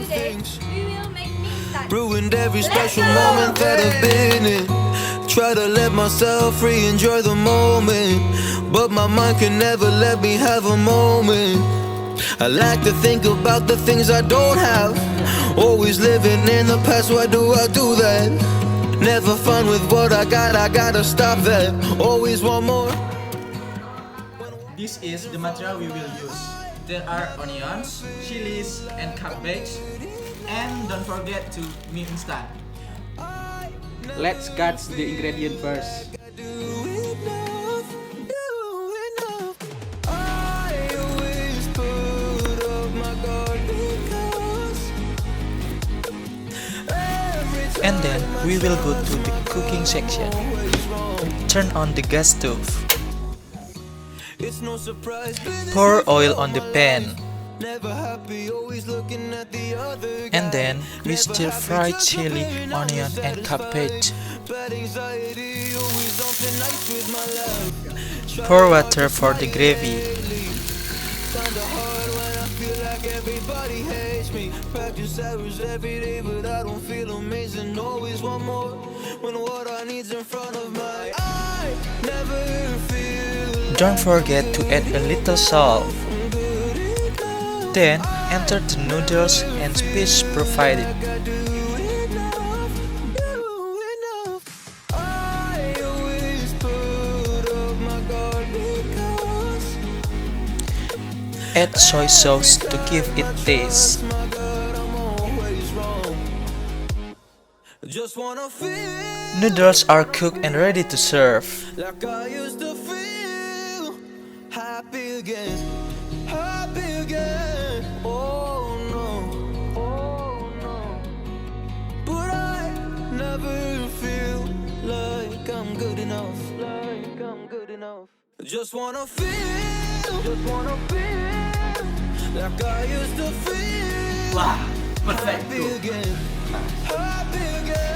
things. We will make me start. Ruined every Let's special go! moment that I've been in. Try to let myself free, enjoy the moment, but my mind can never let me have a moment. I like to think about the things I don't have. Always living in the past, why do I do that? Never fun with what I gotta stop that. Always want more. This is the material we will use. There are onions, chilies, and cabbage. And don't forget to meat instant. Let's cut the ingredient first. And then we will go to the cooking section. Turn on the gas stove. Pour oil on the pan. And then we stir fry chili, onion, and cabbage. Pour water for the gravy. Don't forget to add a little salt. Then enter the noodles and spice provided. Add soy sauce to give it taste. Noodles are cooked and ready to serve. Happy again, happy again. Oh no, but I never feel like I'm good enough. Just wanna feel like I used to feel. Wah, perfect Happy tuh. again, happy again.